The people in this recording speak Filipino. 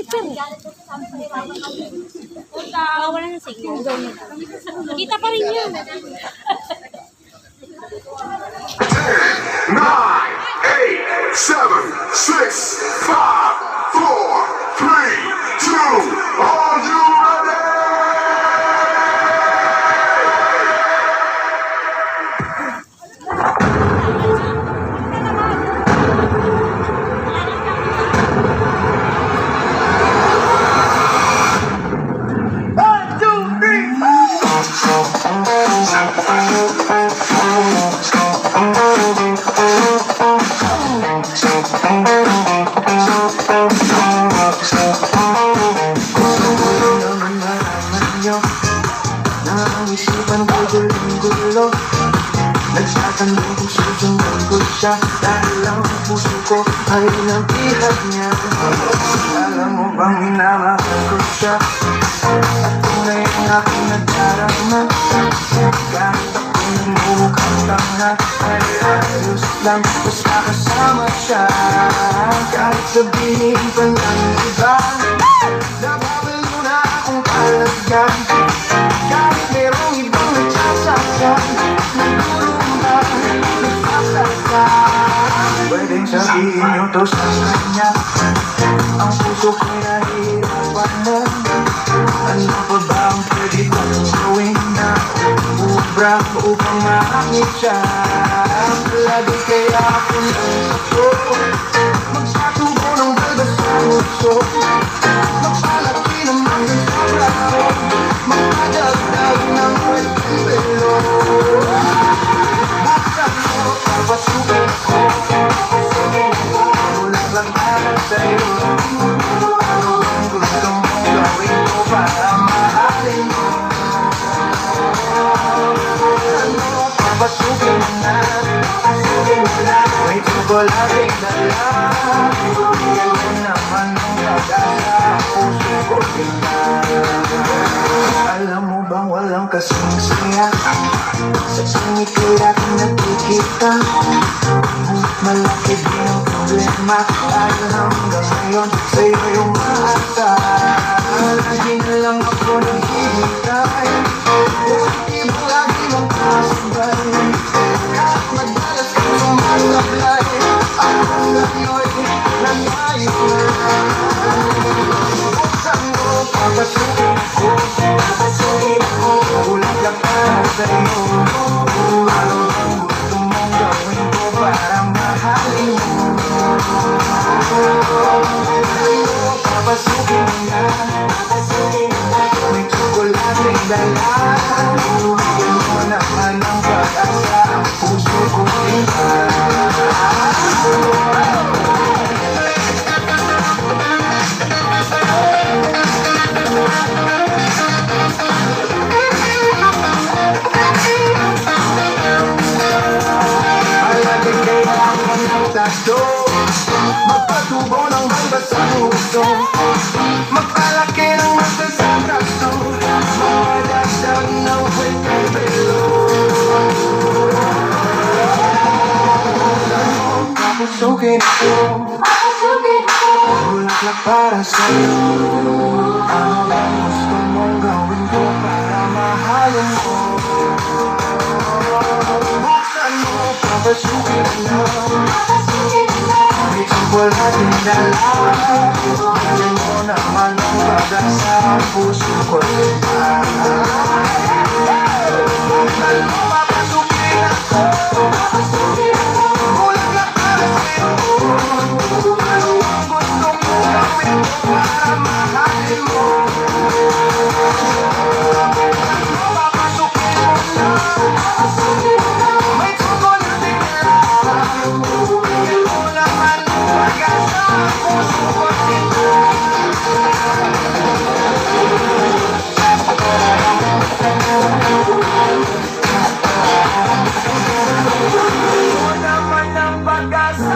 sniper. Wala ng signal. Kita pa rin yun. 10, 9, 8, 7, 6, 5, 4, 3, 2, are you ready? Isipan ko gulo-gulo Nagtatandang kung susunod ko siya Dahil ang puso ko ay nabihag niya Alam mo bang minamahal ko siya At tunay ang aking nagdarama Kahit ako'y namumukhang tanga Ay ayos lang basta kasama siya Kahit sabihin pa ng iba Nababalo na akong palagyan Kahit merong ibang nagsasakyan Nagulong na, nagsasakyan Pwedeng sabihin nyo to sa kanya Ang puso ko'y nahihirapan na Ano pa ba ang pwede kong gawin na Ubra ko upang maangit siya Lagi kaya ako nagsakso Magpatubo ng balbas sa puso Magpalaki naman ng sobraso Magpadagdag ng pwedeng belo Bakit mo papasukin ko Kulang lang para sa'yo Ano ang gusto mong gawin ko para mahalin mo Ano papasukin na May tsokolating dala Bigyan mo naman ng pag-asa Ang puso ko tingnan Alam mo bang walang kasing saya Sa singit ko'y aking nakikita Malaki din ang problema Dahil hanggang ngayon sa'yo'y umaasa Lagi na lang ako naghihintay Di mo lagi mong kasabay Kahit madalas kong sumasablay Ako sa'yo'y nangayon Buksan mo, papasukin ko Kulang lang para sa'yo Ano ang gusto mong gawin ko para mahalin mo Papasukin mo na May tsokolating dala Bigyan mo naman ng pag-asa Ang puso ko tingnan Magpatubo ng balbas sa puso Magpalaki ng masa sa braso Magpadagdag ng pwedeng belo Papasukin ako Bulaklak para sa'yo Ano lang gusto mong gawin ko para mahalin mo Buksan mo, papasukin mo May tsokolating dala Bigyan mo naman ang pag-asa Ang puso ko tingnan Buksan mo, papasukin ako Bulaklak para sa'yo Ano ang gusto mong gawin ko para mahalin mo Buksan mo, papasukin mo na May tsokolating dala Bigyan mo naman ang pag-asa Ang puso ko tingnan Bigyan mo naman ang pag-asa